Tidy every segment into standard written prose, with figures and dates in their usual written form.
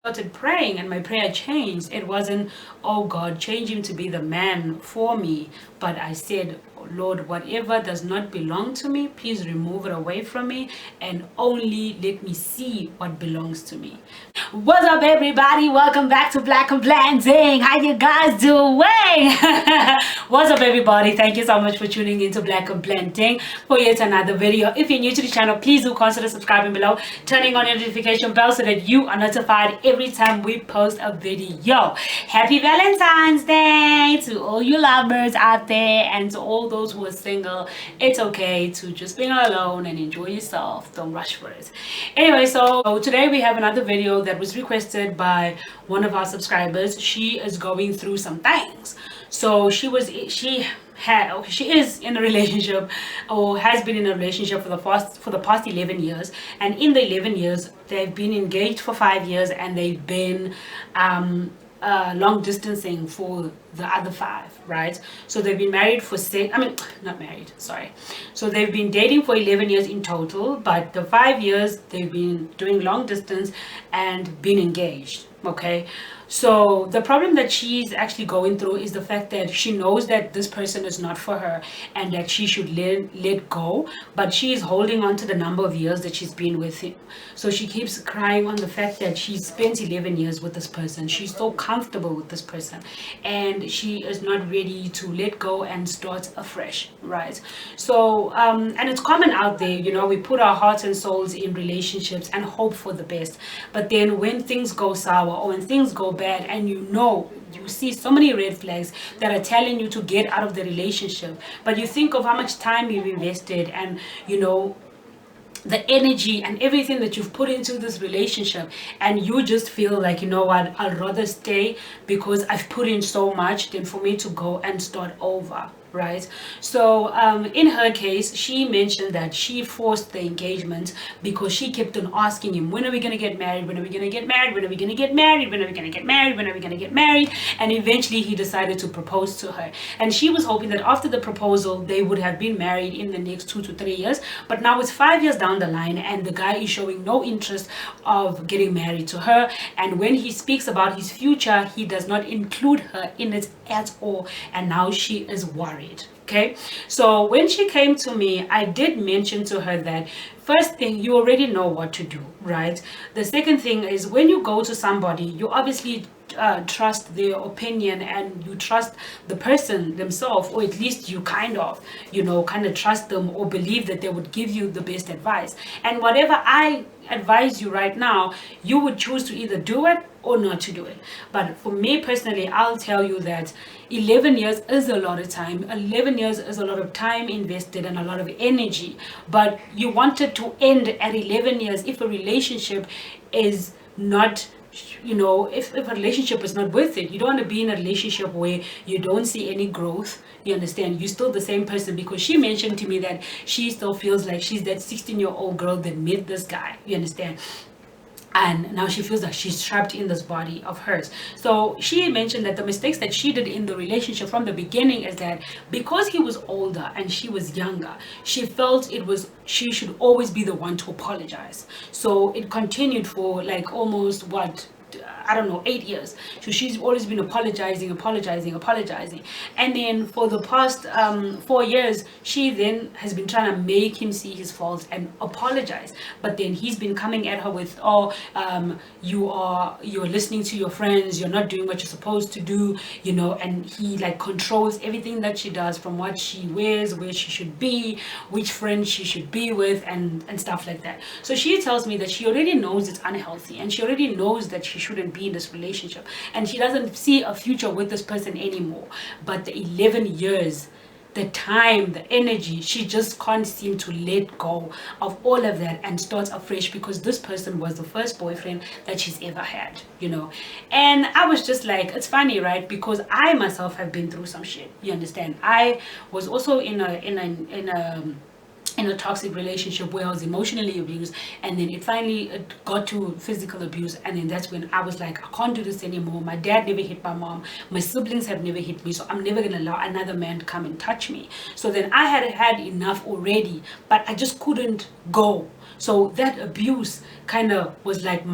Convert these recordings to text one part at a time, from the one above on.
Started praying and my prayer changed. It wasn't, oh God, change him to be the man for me, but I said, Lord, whatever does not belong to me, please remove it away from me and only let me see what belongs to me. What's up, everybody? Welcome back to Black and Blending. How you guys doing? What's up, everybody? Thank you so much for tuning into Black and Blending for yet another video. If you're new to the channel, please do consider subscribing below, turning on the notification bell so that you are notified every time we post a video. Happy Valentine's Day to all you lovers out there, and to all those who are single. It's okay to just be alone and enjoy yourself. Don't rush for it. Anyway, so today we have another video that was requested by one of our subscribers. She is going through some things. So she is in a relationship, or has been in a relationship for the past 11 years, and in the 11 years they've been engaged for 5 years, and they've been long distancing for the other 5, right? So they've been married for not married, sorry. So they've been dating for 11 years in total, but the 5 years they've been doing long distance and been engaged. Okay, so the problem that she's actually going through is the fact that she knows that this person is not for her and that she should let go, but she is holding on to the number of years that she's been with him. So she keeps crying on the fact that she spent 11 years with this person. She's so comfortable with this person and she is not ready to let go and start afresh, right? So and it's common out there, you know, we put our hearts and souls in relationships and hope for the best, but then when things go sour or when things go bad, and you see so many red flags that are telling you to get out of the relationship, but you think of how much time you've invested and the energy and everything that you've put into this relationship, and you just feel like, you know what, I'd rather stay because I've put in so much than for me to go and start over, right? So in her case, she mentioned that she forced the engagement because she kept on asking him, when are we going to get married, when are we going to get married, when are we going to get married, when are we going to get married, when are we going to get married? And eventually he decided to propose to her, and she was hoping that after the proposal they would have been married in the next 2 to 3 years. But now it's 5 years down the line and the guy is showing no interest of getting married to her, and when he speaks about his future, he does not include her in it at all, and now she is worried. Okay, so when she came to me, I did mention to her that first thing, you already know what to do, right? The second thing is, when you go to somebody, you obviously trust their opinion and you trust the person themselves, or at least you kind of trust them or believe that they would give you the best advice. And whatever I advise you right now, you would choose to either do it or not to do it. But for me personally, I'll tell you that 11 years is a lot of time. 11 years is a lot of time invested and a lot of energy, but you wanted to end at 11 years if a relationship is not, if a relationship is not worth it. You don't want to be in a relationship where you don't see any growth. You understand? You're still the same person, because she mentioned to me that she still feels like she's that 16-year-old girl that met this guy. You understand? And now she feels like she's trapped in this body of hers. So she mentioned that the mistakes that she did in the relationship from the beginning is that because he was older and she was younger, she felt she should always be the one to apologize. So it continued for like almost 8 years. So she's always been apologizing. And then for the past 4 years, she then has been trying to make him see his faults and apologize. But then he's been coming at her with, you're listening to your friends, you're not doing what you're supposed to do, and he like controls everything that she does, from what she wears, where she should be, which friends she should be with, and stuff like that. So she tells me that she already knows it's unhealthy, and she already knows that she shouldn't be in this relationship, and she doesn't see a future with this person anymore. But the 11 years, the time, the energy, she just can't seem to let go of all of that and start afresh, because this person was the first boyfriend that she's ever had, And I was just like, it's funny, right? Because I myself have been through some shit. You understand? I was also in a toxic relationship where I was emotionally abused, and then it finally got to physical abuse, and then that's when I was like, I can't do this anymore. My dad never hit my mom, my siblings have never hit me, so I'm never gonna allow another man to come and touch me. So then I had enough already, but I just couldn't go. So that abuse kind of was like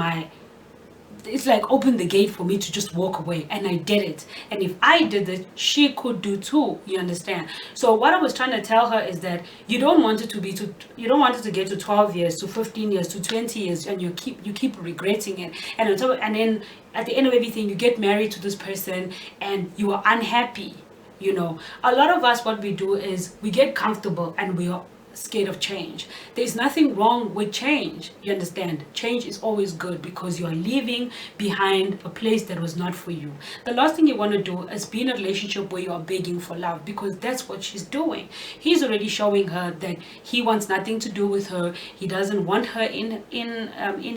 it's like open the gate for me to just walk away, and I did it. And if I did it, she could do too. You understand? So what I was trying to tell her is that you don't want it to be to you don't want it to get to 12 years, to 15 years, to 20 years, and you keep regretting it. And on top, and then at the end of everything, you get married to this person and you are unhappy. You know, a lot of us, what we do is we get comfortable and we are scared of change. There's nothing wrong with change. You understand? Change is always good because you are leaving behind a place that was not for you. The last thing you want to do is be in a relationship where you are begging for love, because that's what she's doing. He's already showing her that he wants nothing to do with her. He doesn't want her in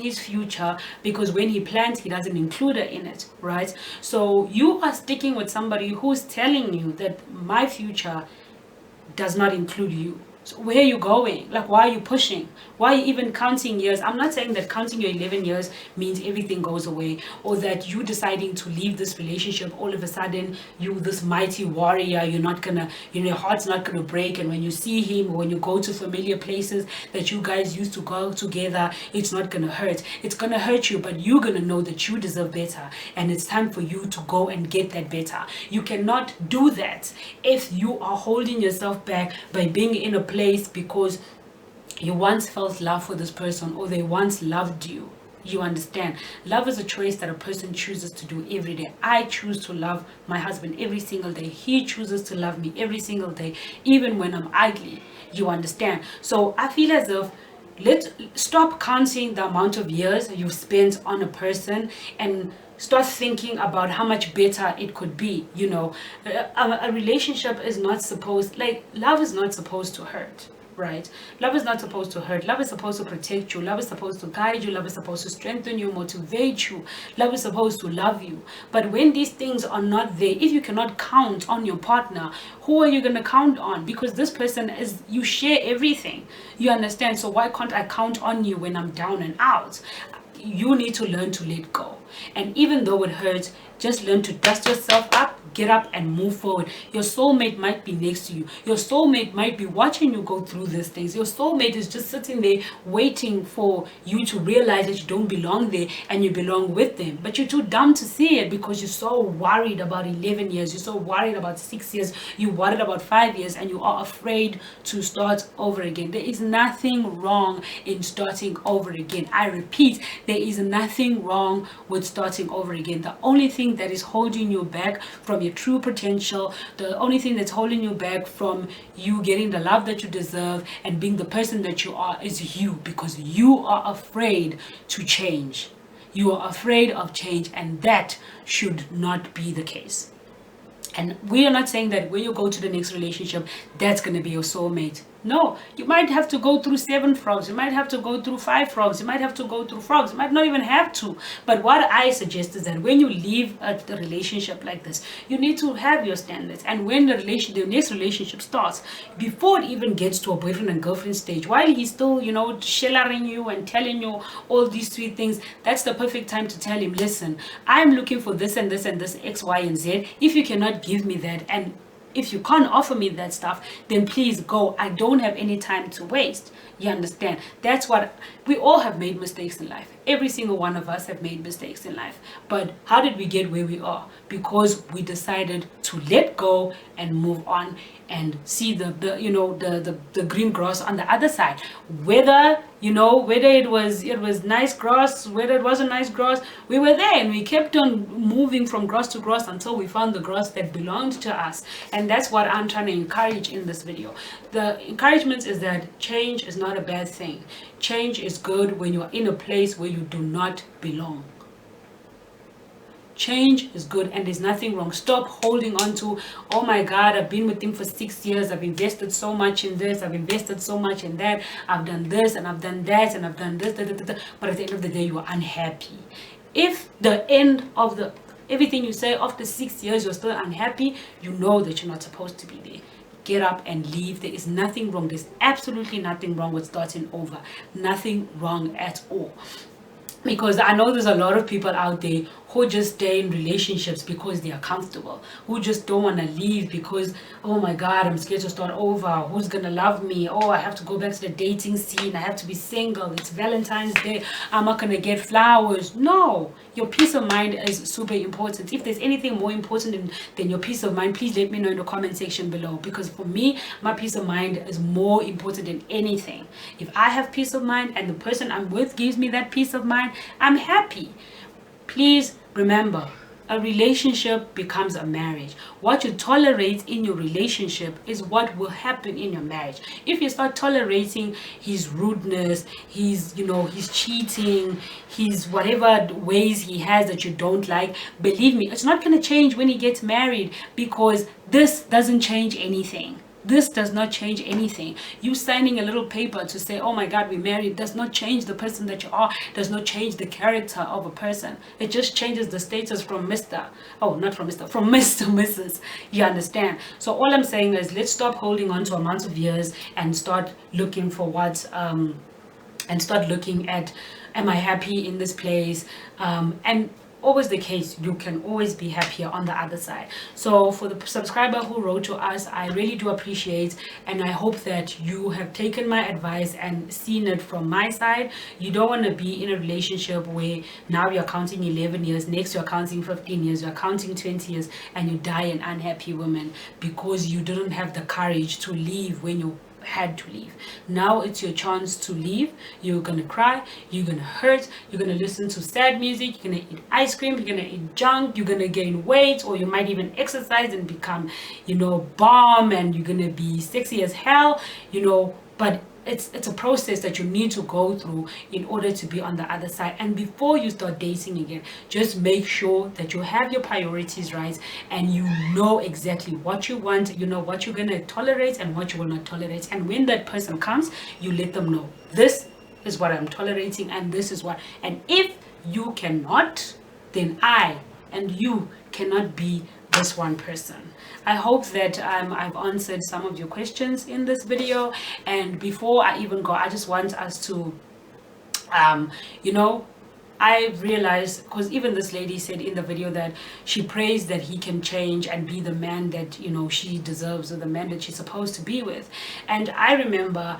his future, because when he plans, he doesn't include her in it, right? So you are sticking with somebody who's telling you that my future does not include you. So where are you going? Like, why are you pushing? Why are you even counting years? I'm not saying that counting your 11 years means everything goes away, or that you deciding to leave this relationship, all of a sudden you this mighty warrior, you're not gonna, your heart's not gonna break, and when you see him, when you go to familiar places that you guys used to go together, it's not gonna hurt. It's gonna hurt you, but you're gonna know that you deserve better, and it's time for you to go and get that better. You cannot do that if you are holding yourself back by being in a place because you once felt love for this person, or they once loved you. You understand? Love is a choice that a person chooses to do every day. I choose to love my husband every single day. He chooses to love me every single day, even when I'm ugly. You understand? So I feel as if let's stop counting the amount of years you've spent on a person and start thinking about how much better it could be. You know, a relationship is not supposed, like, love is not supposed to hurt, right? Love is not supposed to hurt. Love is supposed to protect you. Love is supposed to guide you. Love is supposed to strengthen you, motivate you. Love is supposed to love you. But when these things are not there, if you cannot count on your partner, who are you going to count on? Because this person is, you share everything. You understand? So why can't I count on you when I'm down and out? You need to learn to let go. And even though it hurts, just learn to dust yourself up, get up and move forward. Your soulmate might be next to you. Your soulmate might be watching you go through these things. Your soulmate is just sitting there waiting for you to realize that you don't belong there and you belong with them. But you're too dumb to see it because you're so worried about 11 years. You're so worried about 6 years. You're worried about 5 years, and you are afraid to start over again. There is nothing wrong in starting over again. I repeat, there is nothing wrong with starting over again. The only thing that is holding you back from your true potential, the only thing that's holding you back from you getting the love that you deserve and being the person that you are, is you, because you are afraid to change. You are afraid of change, and that should not be the case. And we are not saying that when you go to the next relationship, that's going to be your soulmate. No, you might have to go through 7 frogs. You might have to go through 5 frogs. You might have to go through frogs. You might not even have to. But what I suggest is that when you leave a relationship like this, you need to have your standards. And when the next relationship starts, before it even gets to a boyfriend and girlfriend stage, while he's still, shellering you and telling you all these sweet things, that's the perfect time to tell him, listen, I'm looking for this and this and this X, Y, and Z. If you cannot give me that, and if you can't offer me that stuff, then please go. I don't have any time to waste. You understand? That's what we all have made mistakes in life. Every single one of us have made mistakes in life. But how did we get where we are? Because we decided to let go and move on and see the green grass on the other side. Whether it was nice grass, whether it wasn't nice grass, we were there and we kept on moving from grass to grass until we found the grass that belonged to us. And that's what I'm trying to encourage in this video. The encouragement is that change is not a bad thing. Change is good when you're in a place where you do not belong. Change is good, and there's nothing wrong. Stop holding on to, oh my God, I've been with him for 6 years. I've invested so much in this. I've invested so much in that. I've done this and I've done that and I've done this. But at the end of the day, you are unhappy. If the end of everything you say after 6 years, you're still unhappy, you know that you're not supposed to be there. Get up and leave. There is nothing wrong. There's absolutely nothing wrong with starting over. Nothing wrong at all. Because I know there's a lot of people out there who just stay in relationships because they are comfortable, who just don't want to leave because, oh my God, I'm scared to start over. Who's gonna love me? Oh, I have to go back to the dating scene. I have to be single. It's Valentine's Day. I'm not gonna get flowers. No, your peace of mind is super important. If there's anything more important than your peace of mind, please let me know in the comment section below. Because for me, my peace of mind is more important than anything. If I have peace of mind and the person I'm with gives me that peace of mind, I'm happy. Please remember, a relationship becomes a marriage. What you tolerate in your relationship is what will happen in your marriage. If you start tolerating his rudeness, his cheating, his whatever ways he has that you don't like, believe me, it's not going to change when he gets married, because this doesn't change anything. This does not change anything. You signing a little paper to say, oh my God, we're married, does not change the person that you are, does not change the character of a person. It just changes the status from Mr. Oh, not from Mr. From Mr. Mrs. You understand? So all I'm saying is, let's stop holding on to amounts of years and start looking for and start looking at, am I happy in this place? And always the case, you can always be happier on the other side. So for the subscriber who wrote to us, I really do appreciate, and I hope that you have taken my advice and seen it from my side. You don't want to be in a relationship where now you're counting 11 years, next you're counting 15 years, you're counting 20 years, and you die an unhappy woman because you didn't have the courage to leave when you had to leave. Now it's your chance to leave. You're gonna cry, you're gonna hurt, you're gonna listen to sad music, you're gonna eat ice cream, you're gonna eat junk, you're gonna gain weight, or you might even exercise and become, bomb, and you're gonna be sexy as hell, but it's a process that you need to go through in order to be on the other side. And before you start dating again, just make sure that you have your priorities right, and you know exactly what you want, what you're going to tolerate and what you will not tolerate. And when that person comes, you let them know, this is what I'm tolerating and this is what. And if you cannot, then I and you cannot be this one person. I hope that I've answered some of your questions in this video. And before I even go, I just want us to I realized, because even this lady said in the video that she prays that he can change and be the man that she deserves, or the man that she's supposed to be with. And I remember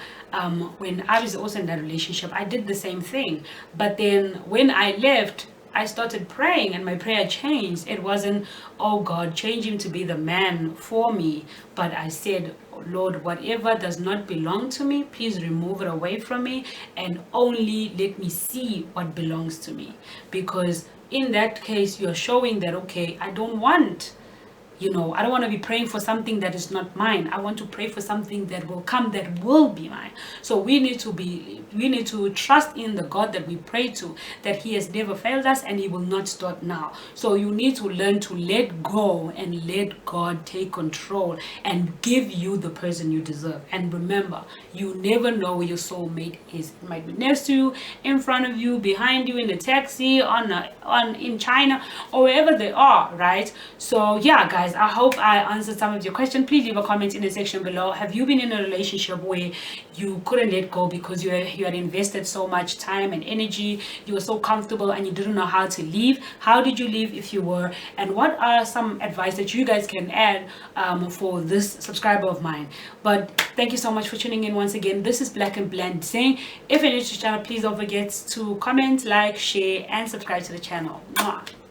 when I was also in that relationship, I did the same thing. But then when I left, I started praying, and my prayer changed. It wasn't, oh God, change him to be the man for me. But I said, oh Lord, whatever does not belong to me, please remove it away from me, and only let me see what belongs to me. Because in that case, you're showing that, okay, I don't want to be praying for something that is not mine. I want to pray for something that will come, that will be mine. So we need to trust in the God that we pray to, that he has never failed us and he will not start now. So you need to learn to let go and let God take control and give you the person you deserve. And remember, you never know where your soulmate is. It might be next to you, in front of you, behind you, in a taxi, in China, or wherever they are, right? So yeah, guys, I hope I answered some of your questions. Please leave a comment in the section below. Have you been in a relationship where you couldn't let go because you had invested so much time and energy, you were so comfortable and you didn't know how to leave? How did you leave if you were? And what are some advice that you guys can add for this subscriber of mine? But thank you so much for tuning in once again. This is Black and Blend saying, if you're new to the channel, please don't forget to comment, like, share, and subscribe to the channel. Mwah.